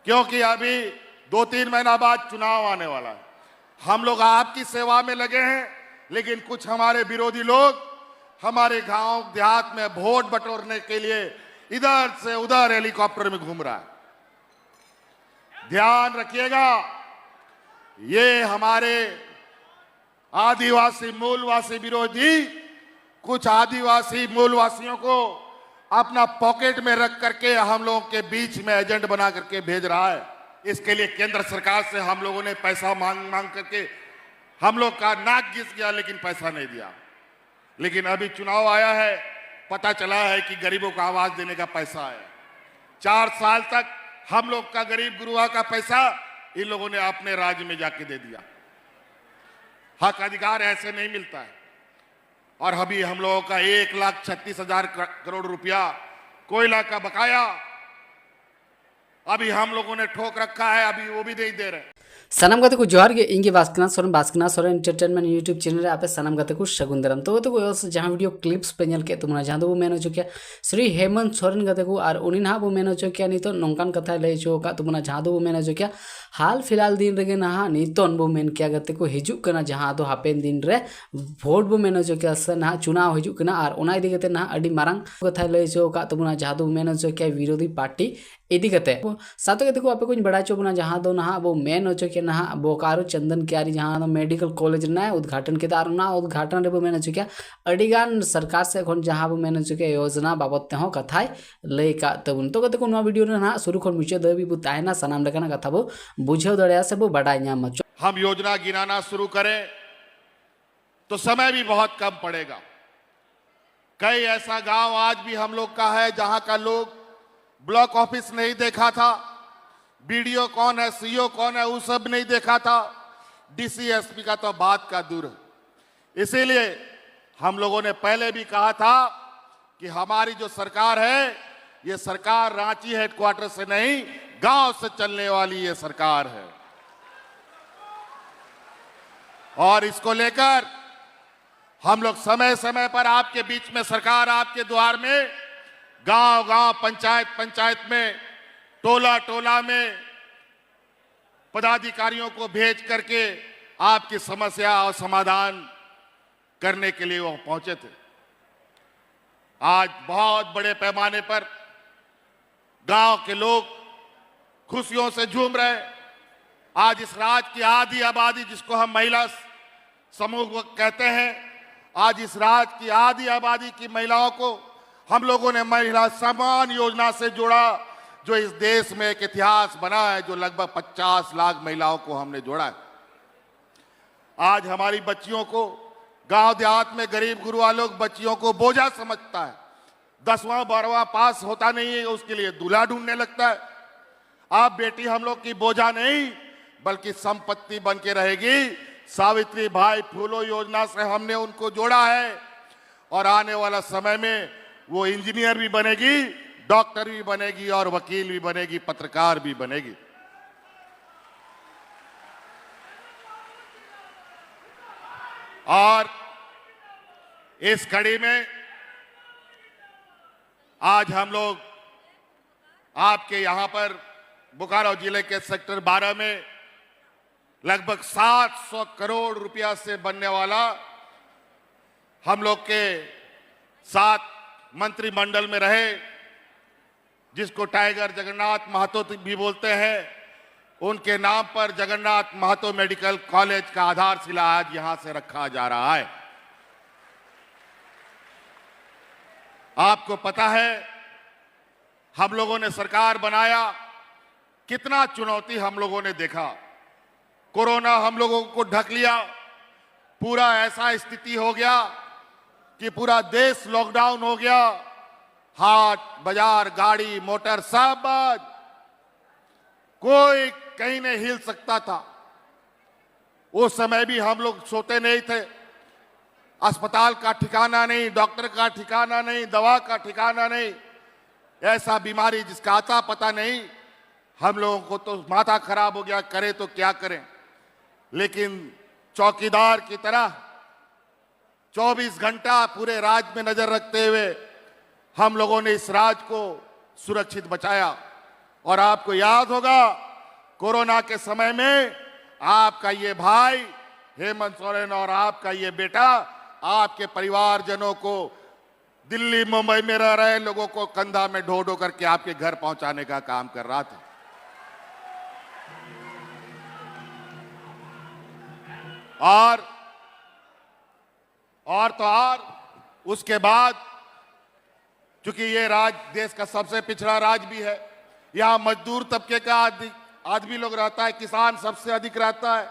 क्योंकि अभी 2-3 महीना बाद चुनाव आने वाला है। हम लोग आपकी सेवा में लगे हैं, लेकिन कुछ हमारे विरोधी लोग हमारे गांव देहात में वोट बटोरने के लिए इधर से उधर हेलीकॉप्टर में घूम रहा है। ध्यान रखिएगा, ये हमारे आदिवासी मूलवासी विरोधी कुछ आदिवासी मूलवासियों को अपना पॉकेट में रख करके हम लोगों के बीच में एजेंट बना करके भेज रहा है। इसके लिए केंद्र सरकार से हम लोगों ने पैसा मांग करके हम लोग का नाक घिस गया, लेकिन पैसा नहीं दिया। लेकिन अभी चुनाव आया है, पता चला है कि गरीबों को आवाज देने का पैसा है। 4 साल तक हम लोग का गरीब गुरुआ का पैसा इन लोगों ने अपने राज्य में जाके दे दिया। हक अधिकार ऐसे नहीं मिलता है। और अभी हम लोगों का 1,36,000 करोड़ रुपया कोयला का बकाया अभी हम लोगों ने ठोक रखा है, अभी वो भी नहीं दे रहे। सानाम गाते को जोहार गे इंगे बास्कना सोरेन एंटरटेनमेंट यूट्यूब चैनल रे आपे सानाम गाते को सगुन दाराम। तो जहां वीडियो क्लिप्स पे नेल के तुमना जहां दो मेन हो क्या श्री हेमंत सोरेन गाते को और उनी ना बो मेन हो क्या नितो नोंकान कथा लय चो का तुमना जहां दो मेन हो क्या हाल फिलहाल दिन रेगे ना नितोन बो मेन क्या गाते को हिजु कना जहां दो हापेन दिन रे वोट बो मेन हो क्या से ना चुनाव हिजु कना और ओना इदी गते ना अडी मारंग कथा लय चो का तुमना जहां दो मेन हो क्या विरोधी पार्टी इदी गते सातो गते को आपे को बड़ा चो बना जहां दो ना वो मेन हो क्या ना बोकारो चंदन क्यारी जहां मेडिकल कॉलेज ना उद्घाटन के ना उद्घाटन रे मेन चुकिया अडिगान सरकार से खन जहां बो मेन चुकिया योजना बाबत ते हो कथाय लय का तबुन तो कते को नो वीडियो ना शुरू खन मुचे दबी बु तायना सनाम लेकना कथा बो बुझेव दड़या से बो बड़ा न्याम मचो। हम योजना गिनाना शुरू करें तो समय भी बहुत कम पड़ेगा। कई ऐसा गांव आज भी हम लोग का है जहां का लोग ब्लॉक ऑफिस नहीं देखा था, बीडीओ कौन है, सीईओ कौन है, वो सब नहीं देखा था, डीसी एसपी का तो बात का दूर है। इसीलिए हम लोगों ने पहले भी कहा था कि हमारी जो सरकार है, ये सरकार रांची हेडक्वार्टर से नहीं गांव से चलने वाली ये सरकार है। और इसको लेकर हम लोग समय समय पर आपके बीच में सरकार आपके द्वार में गांव-गांव, पंचायत में, टोला में पदाधिकारियों को भेज करके आपकी समस्या और समाधान करने के लिए वो पहुंचे थे। आज बहुत बड़े पैमाने पर गांव के लोग खुशियों से झूम रहे। आज इस राज्य की आधी आबादी, जिसको हम महिला समूह कहते हैं, आज इस राज्य की आधी आबादी की महिलाओं को हम लोगों ने महिला सम्मान योजना से जोड़ा, जो इस देश में एक इतिहास बना है, जो लगभग 50 लाख महिलाओं को हमने जोड़ा है। आज हमारी बच्चियों को गांव देहात में गरीब गुरुआ लोग बच्चियों को बोझा समझता है। 10वां 12वां पास होता नहीं है, उसके लिए दूल्हा ढूंढने लगता है। आप बेटी हम लोग की बोझा नहीं बल्कि संपत्ति बन के रहेगी। सावित्री भाई फूलो योजना से हमने उनको जोड़ा है और आने वाला समय में वो इंजीनियर भी बनेगी, डॉक्टर भी बनेगी और वकील भी बनेगी, पत्रकार भी बनेगी। और इस कड़ी में आज हम लोग आपके यहां पर बोकारो जिले के सेक्टर 12 में लगभग 700 करोड़ रुपया से बनने वाला हम लोग के साथ मंत्रिमंडल में रहे, जिसको टाइगर जगन्नाथ महतो भी बोलते हैं, उनके नाम पर जगन्नाथ महतो मेडिकल कॉलेज का आधारशिला आज यहां से रखा जा रहा है। आपको पता है हम लोगों ने सरकार बनाया, कितना चुनौती हम लोगों ने देखा। कोरोना हम लोगों को ढक लिया, पूरा ऐसा स्थिति हो गया कि पूरा देश लॉकडाउन हो गया। हाट बाजार, गाड़ी मोटर सब बंद, कोई कहीं नहीं हिल सकता था। उस समय भी हम लोग सोते नहीं थे। अस्पताल का ठिकाना नहीं, डॉक्टर का ठिकाना नहीं, दवा का ठिकाना नहीं, ऐसा बीमारी जिसका आता पता नहीं। हम लोगों को तो माथा खराब हो गया, करें तो क्या करें। लेकिन चौकीदार की तरह 24 घंटा पूरे राज्य में नजर रखते हुए हम लोगों ने इस राज्य को सुरक्षित बचाया। और आपको याद होगा कोरोना के समय में आपका ये भाई हेमंत सोरेन और आपका ये बेटा आपके परिवारजनों को, दिल्ली मुंबई में रह रहे लोगों को कंधा में ढो ढो करके आपके घर पहुंचाने का काम कर रहा था। और उसके बाद, चूंकि ये देश का सबसे पिछड़ा राज्य भी है, यहां मजदूर तबके का आदमी लोग रहता है, किसान सबसे अधिक रहता है।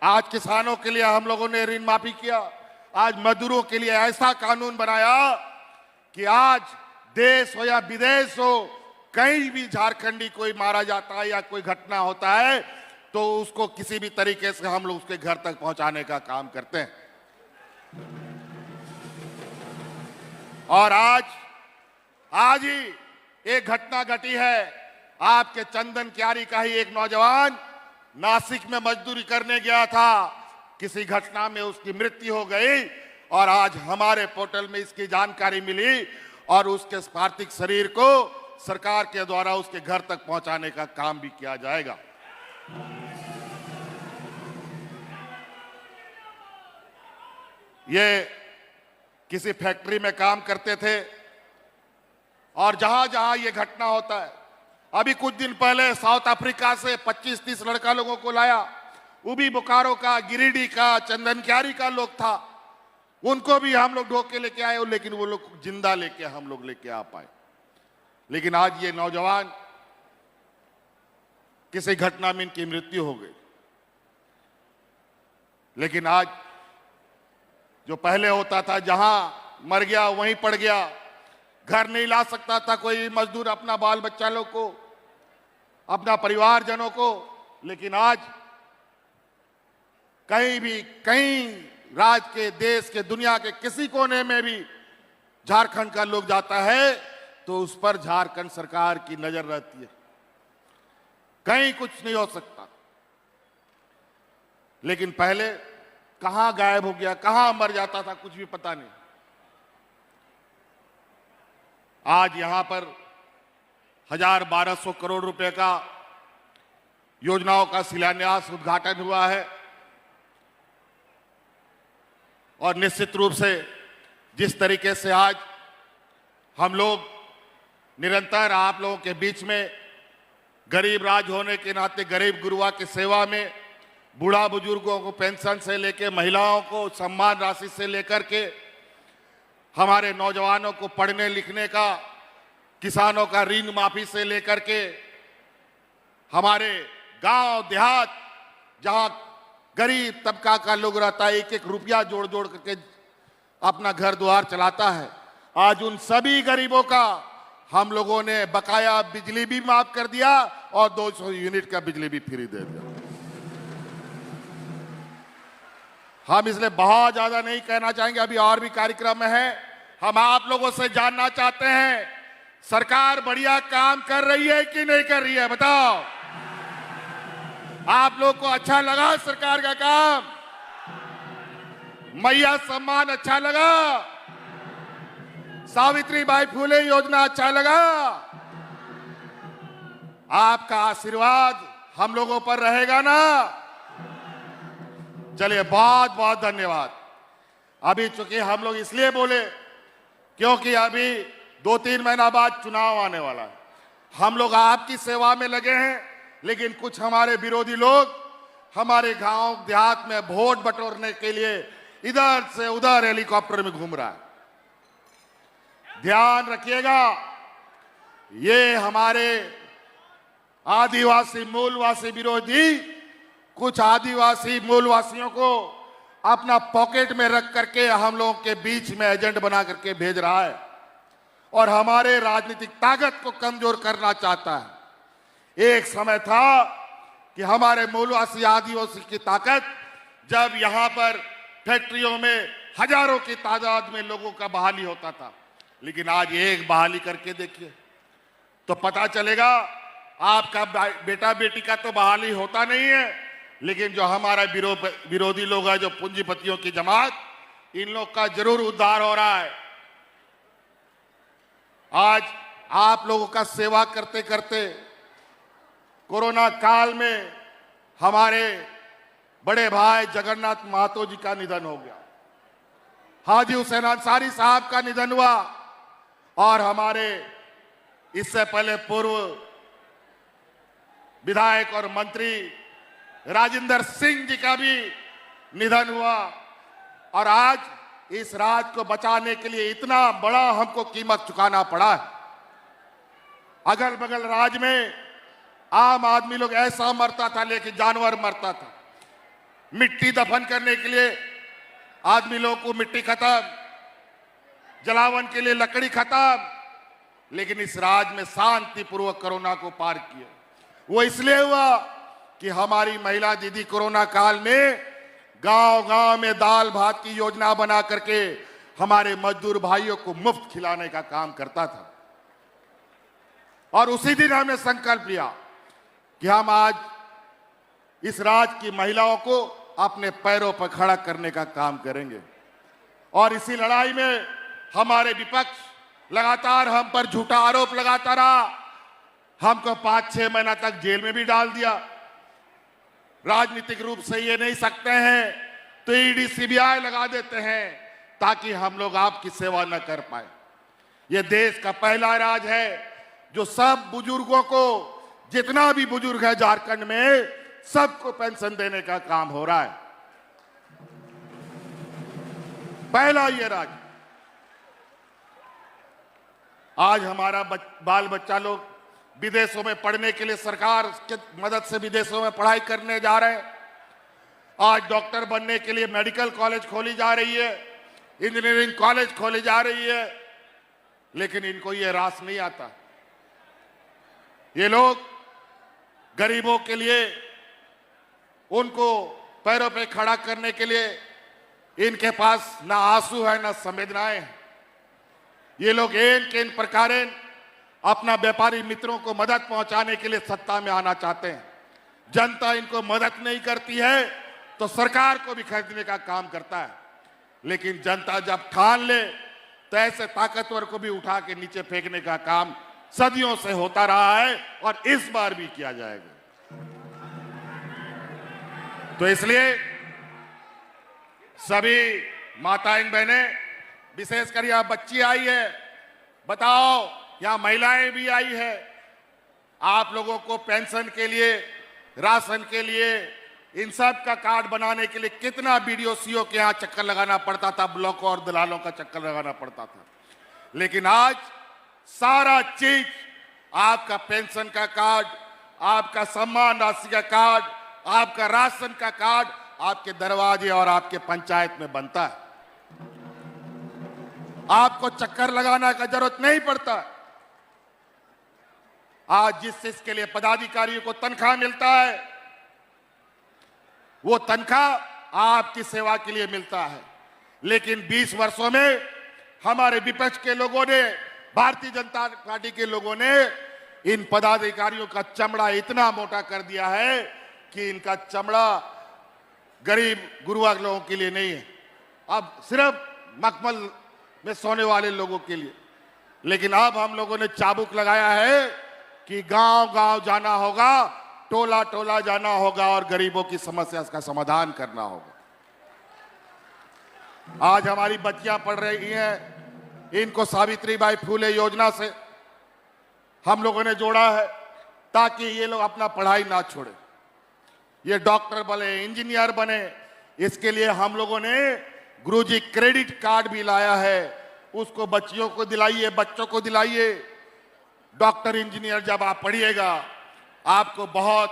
आज किसानों के लिए हम लोगों ने ऋण माफी किया, आज मजदूरों के लिए ऐसा कानून बनाया कि आज देश हो या विदेश हो, कहीं भी झारखंडी कोई मारा जाता है या कोई घटना होता है तो उसको किसी भी तरीके से हम लोग उसके घर तक पहुंचाने का काम करते हैं। और आज ही एक घटना घटी है, आपके चंदन क्यारी का ही एक नौजवान नासिक में मजदूरी करने गया था, किसी घटना में उसकी मृत्यु हो गई और आज हमारे पोर्टल में इसकी जानकारी मिली और उसके पार्थिव शरीर को सरकार के द्वारा उसके घर तक पहुंचाने का काम भी किया जाएगा। ये किसी फैक्ट्री में काम करते थे और जहां जहां ये घटना होता है, अभी कुछ दिन पहले साउथ अफ्रीका से 25-30 लड़का लोगों को लाया, वो भी बोकारो का, गिरिडीह का, चंदन क्यारी का लोग था, उनको भी हम लोग ढोके लेके आए, लेकिन वो लोग जिंदा लेके हम लोग लेके आ पाए। लेकिन आज ये नौजवान किसी घटना में इनकी मृत्यु हो गई। लेकिन आज जो पहले होता था, जहां मर गया वहीं पड़ गया, घर नहीं ला सकता था कोई मजदूर अपना बाल बच्चा लोग को, अपना परिवारजनों को, लेकिन आज कहीं भी, कहीं राज्य के, देश के, दुनिया के किसी कोने में भी झारखंड का लोग जाता है तो उस पर झारखंड सरकार की नजर रहती है, कहीं कुछ नहीं हो सकता। लेकिन पहले कहां गायब हो गया, कहां मर जाता था, कुछ भी पता नहीं। आज यहां पर 1,000-1,200 करोड़ रुपए का योजनाओं का शिलान्यास, उद्घाटन हुआ है और निश्चित रूप से जिस तरीके से आज हम लोग निरंतर आप लोगों के बीच में, गरीब राज्य होने के नाते गरीब गुरुआ की सेवा में, बूढ़ा बुजुर्गों को पेंशन से लेकर, महिलाओं को सम्मान राशि से लेकर के, हमारे नौजवानों को पढ़ने लिखने का, किसानों का ऋण माफी से लेकर के, हमारे गांव देहात जहां गरीब तबका का लोग रहता है, एक एक रुपया जोड़ जोड़ करके अपना घर द्वार चलाता है, आज उन सभी गरीबों का हम लोगों ने बकाया बिजली भी माफ कर दिया और 200 यूनिट का बिजली भी फ्री दे दिया। हम इसलिए बहुत ज्यादा नहीं कहना चाहेंगे, अभी और भी कार्यक्रम है। हम आप लोगों से जानना चाहते हैं, सरकार बढ़िया काम कर रही है कि नहीं कर रही है, बताओ। आप लोग को अच्छा लगा सरकार का काम? मैया सम्मान अच्छा लगा? सावित्रीबाई फुले योजना अच्छा लगा? आपका आशीर्वाद हम लोगों पर रहेगा ना? चलिए, बहुत बहुत धन्यवाद। अभी चूंकि हम लोग इसलिए बोले क्योंकि अभी 2-3 महीना बाद चुनाव आने वाला है, हम लोग आपकी सेवा में लगे हैं, लेकिन कुछ हमारे विरोधी लोग हमारे गांव देहात में वोट बटोरने के लिए इधर से उधर हेलीकॉप्टर में घूम रहा है। ध्यान रखिएगा, ये हमारे आदिवासी मूलवासी विरोधी कुछ आदिवासी मूलवासियों को अपना पॉकेट में रख करके हम लोगों के बीच में एजेंट बना करके भेज रहा है और हमारे राजनीतिक ताकत को कमजोर करना चाहता है। एक समय था कि हमारे मूलवासी आदिवासी की ताकत, जब यहां पर फैक्ट्रियों में हजारों की तादाद में लोगों का बहाली होता था, लेकिन आज एक बहाली करके देखिए तो पता चलेगा आपका बेटा बेटी का तो बहाली होता नहीं है, लेकिन जो हमारा विरोधी लोग हैं, जो पूंजीपतियों की जमात, इन लोग का जरूर उद्धार हो रहा है। आज आप लोगों का सेवा करते करते कोरोना काल में हमारे बड़े भाई जगन्नाथ महतो जी का निधन हो गया, हाजी हुसैन अंसारी साहब का निधन हुआ और हमारे इससे पहले पूर्व विधायक और मंत्री राजेंद्र सिंह जी का भी निधन हुआ। और आज इस राज्य को बचाने के लिए इतना बड़ा हमको कीमत चुकाना पड़ा है। अगल बगल राज्य में आम आदमी लोग ऐसा मरता था, लेकिन जानवर मरता था। मिट्टी दफन करने के लिए आदमी लोगों को मिट्टी खत्म, जलावन के लिए लकड़ी खत्म, लेकिन इस राज्य में शांतिपूर्वक कोरोना को पार किया। वो इसलिए हुआ कि हमारी महिला दीदी कोरोना काल में गांव-गांव में दाल भात की योजना बना करके हमारे मजदूर भाइयों को मुफ्त खिलाने का काम करता था। और उसी दिन हमने संकल्प लिया कि हम आज इस राज्य की महिलाओं को अपने पैरों पर खड़ा करने का काम करेंगे। और इसी लड़ाई में हमारे विपक्ष लगातार हम पर झूठा आरोप लगाता रहा। हमको 5-6 महीना तक जेल में भी डाल दिया। राजनीतिक रूप से ये नहीं सकते हैं तो ईडी सीबीआई लगा देते हैं ताकि हम लोग आपकी सेवा न कर पाए। ये देश का पहला राज्य है जो सब बुजुर्गों को, जितना भी बुजुर्ग है झारखंड में, सबको पेंशन देने का काम हो रहा है। पहला ये राज्य। आज हमारा बाल बच्चा लोग विदेशों में पढ़ने के लिए सरकार की मदद से विदेशों में पढ़ाई करने जा रहे हैं। आज डॉक्टर बनने के लिए मेडिकल कॉलेज खोली जा रही है, इंजीनियरिंग कॉलेज खोली जा रही है, लेकिन इनको ये रास नहीं आता। ये लोग गरीबों के लिए, उनको पैरों पे खड़ा करने के लिए इनके पास ना आंसू है ना संवेदनाएं हैं। ये लोग इन प्रकारेण अपना व्यापारी मित्रों को मदद पहुंचाने के लिए सत्ता में आना चाहते हैं। जनता इनको मदद नहीं करती है तो सरकार को भी खरीदने का काम करता है। लेकिन जनता जब ठान ले तो ऐसे ताकतवर को भी उठा के नीचे फेंकने का काम सदियों से होता रहा है और इस बार भी किया जाएगा। तो इसलिए सभी माताएं बहनें, विशेषकर यहां बच्ची आई है, बताओ, यहां महिलाएं भी आई है, आप लोगों को पेंशन के लिए, राशन के लिए, इन सब का कार्ड बनाने के लिए कितना बीडीओ सीओ के यहां चक्कर लगाना पड़ता था, ब्लॉकों और दलालों का चक्कर लगाना पड़ता था। लेकिन आज सारा चीज, आपका पेंशन का कार्ड, आपका सम्मान राशि का कार्ड, आपका राशन का कार्ड आपके दरवाजे और आपके पंचायत में बनता है। आपको चक्कर लगाने का जरूरत नहीं पड़ता। आज जिस चीज के लिए पदाधिकारियों को तनख्वाह मिलता है, वो तनख्वाह आपकी सेवा के लिए मिलता है। लेकिन 20 वर्षों में हमारे विपक्ष के लोगों ने, भारतीय जनता पार्टी के लोगों ने इन पदाधिकारियों का चमड़ा इतना मोटा कर दिया है कि इनका चमड़ा गरीब गुरुआ लोगों के लिए नहीं है, अब सिर्फ मखमल में सोने वाले लोगों के लिए। लेकिन अब हम लोगों ने चाबुक लगाया है कि गांव-गांव जाना होगा, टोला-टोला जाना होगा और गरीबों की समस्या का समाधान करना होगा। आज हमारी बच्चियां पढ़ रही हैं, इनको सावित्रीबाई फूले योजना से हम लोगों ने जोड़ा है ताकि ये लोग अपना पढ़ाई ना छोड़े, ये डॉक्टर बने, इंजीनियर बने। इसके लिए हम लोगों ने गुरुजी क्रेडिट कार्ड भी लाया है, उसको बच्चियों को दिलाइए, बच्चों को दिलाइए। डॉक्टर इंजीनियर जब आप पढ़िएगा, आपको बहुत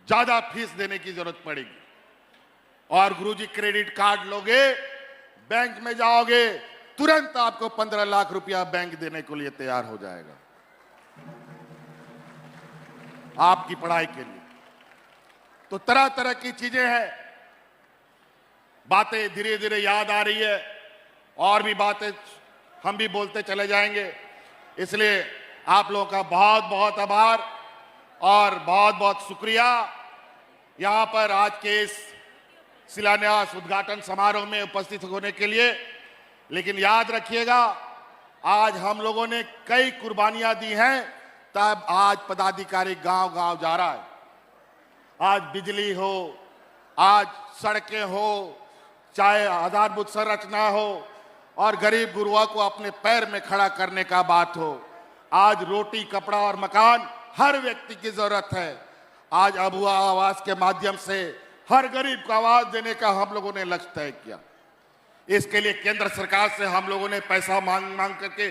ज्यादा फीस देने की जरूरत पड़ेगी। और गुरुजी क्रेडिट कार्ड लोगे, बैंक में जाओगे, तुरंत आपको 15 लाख रुपया बैंक देने के लिए तैयार हो जाएगा आपकी पढ़ाई के लिए। तो तरह तरह की चीजें हैं, बातें धीरे धीरे याद आ रही है और भी बातें हम भी बोलते चले जाएंगे। इसलिए आप लोगों का बहुत बहुत आभार और बहुत बहुत शुक्रिया यहां पर आज के इस शिलान्यास उद्घाटन समारोह में उपस्थित होने के लिए। लेकिन याद रखिएगा, आज हम लोगों ने कई कुर्बानियां दी हैं, तब आज पदाधिकारी गांव गांव जा रहा है। आज बिजली हो, आज सड़कें हो, चाहे आधारभूत संरचना हो और गरीब गुरुआ को अपने पैर में खड़ा करने का बात हो, आज रोटी, कपड़ा और मकान हर व्यक्ति की जरूरत है। आज अबुआ आवास के माध्यम से हर गरीब को आवाज देने का हम लोगों ने लक्ष्य तय किया। इसके लिए केंद्र सरकार से हम लोगों ने पैसा मांग करके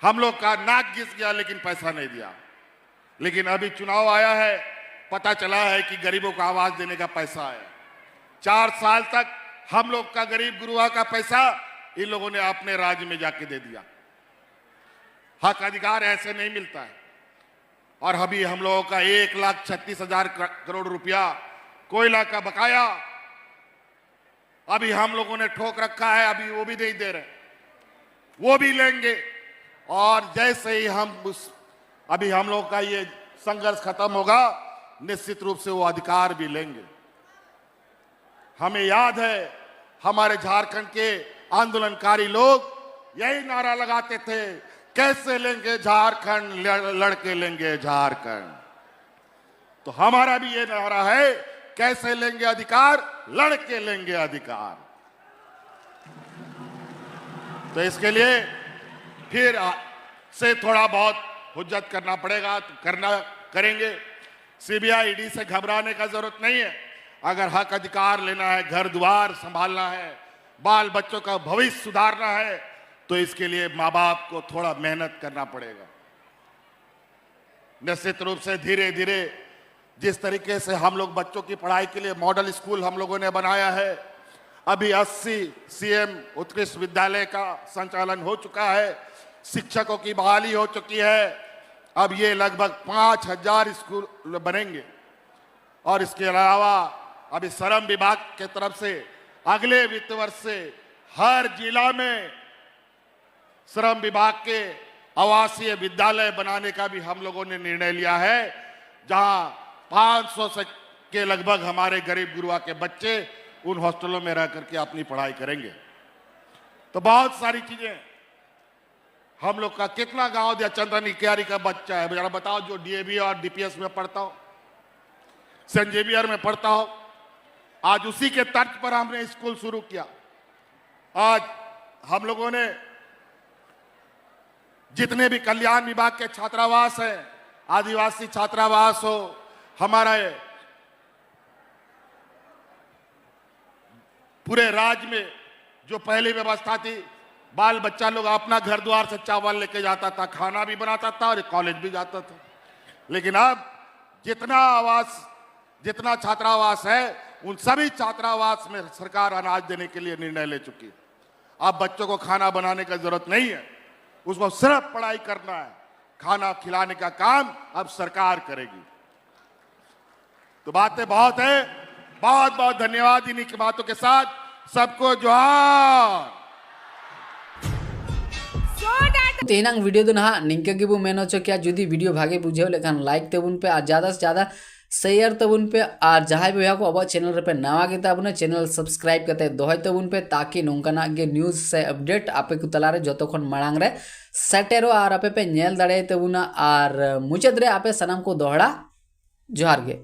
हम लोग का नाक घिस गया, लेकिन पैसा नहीं दिया। लेकिन अभी चुनाव आया है, पता चला है कि गरीबों को आवाज देने का पैसा है। 4 साल तक हम लोग का गरीब गुरुआ का पैसा इन लोगों ने अपने राज्य में जाके दे दिया। हक अधिकार ऐसे नहीं मिलता है। और अभी हम लोगों का 1,36,000 करोड़ रुपया कोयला का बकाया अभी हम लोगों ने ठोक रखा है, अभी वो भी नहीं दे रहे, वो भी लेंगे। और जैसे ही अभी हम लोग का ये संघर्ष खत्म होगा, निश्चित रूप से वो अधिकार भी लेंगे। हमें याद है हमारे झारखंड के आंदोलनकारी लोग यही नारा लगाते थे, कैसे लेंगे झारखंड, लड़के लेंगे झारखंड। तो हमारा भी ये नारा है, कैसे लेंगे अधिकार, लड़के लेंगे अधिकार। तो इसके लिए फिर से थोड़ा बहुत हुज्जत करना पड़ेगा, तो करेंगे। सीबीआई ईडी से घबराने का जरूरत नहीं है। अगर हक अधिकार लेना है, घर द्वार संभालना है, बाल बच्चों का भविष्य सुधारना है, तो इसके लिए माँ बाप को थोड़ा मेहनत करना पड़ेगा। निश्चित रूप से धीरे धीरे जिस तरीके से हम लोग बच्चों की पढ़ाई के लिए मॉडल स्कूल हम लोगों ने बनाया है, अभी 80 सीएम उत्कृष्ट विद्यालय का संचालन हो चुका है, शिक्षकों की बहाली हो चुकी है। अब ये लगभग 5,000 स्कूल बनेंगे। और इसके अलावा अभी श्रम विभाग के तरफ से अगले वित्त वर्ष से हर जिला में श्रम विभाग के आवासीय विद्यालय बनाने का भी हम लोगों ने निर्णय लिया है, जहां 500 से के लगभग हमारे गरीब गुरुआ के बच्चे उन हॉस्टलों में रह करके अपनी पढ़ाई करेंगे। तो बहुत सारी चीजें हम लोग का कितना गांव दिया, चंद्रन इक्यारी का बच्चा है, जरा बताओ, जो डीएवी और डीपीएस में पढ़ता हो, सेंट जेवियर में पढ़ता हो, आज उसी के तर्ज पर हमने स्कूल शुरू किया। आज हम लोगों ने जितने भी कल्याण विभाग के छात्रावास हैं, आदिवासी छात्रावास हो, हमारा पूरे राज्य में जो पहली व्यवस्था थी, बाल बच्चा लोग अपना घर द्वार से चावल लेके जाता था, खाना भी बनाता था और कॉलेज भी जाता था। लेकिन अब जितना छात्रावास है, उन सभी छात्रावास में सरकार अनाज देने के लिए निर्णय ले चुकी है। अब बच्चों को खाना बनाने की जरूरत नहीं है, उसको सिर्फ पढ़ाई करना है, खाना खिलाने का काम अब सरकार करेगी। तो बातें बहुत है। बहुत बहुत धन्यवाद। इन्हीं की बातों के साथ सबको जोहार। तेनांग वीडियो दो ना निंका गिबू मेनो चोकिया जुदी वीडियो भागे बुझे लेखान लाइक तेबुन पे और ज़्यादा से ज़्यादा शेयर तबुन पे और जहाँ भी को अब चैनल पे नवा गे ताबुन चैनल सब्सक्राइब करते दोहय तबुन पे, ताकि नोंकाना गे न्यूज़ से अपडेट आपे को तलारे जतो खन मांग रे सेटेरो और आपे पे नेल दाड़े तबुना और मुचाद रे आपे सनम को दोहड़ा जोहार गे।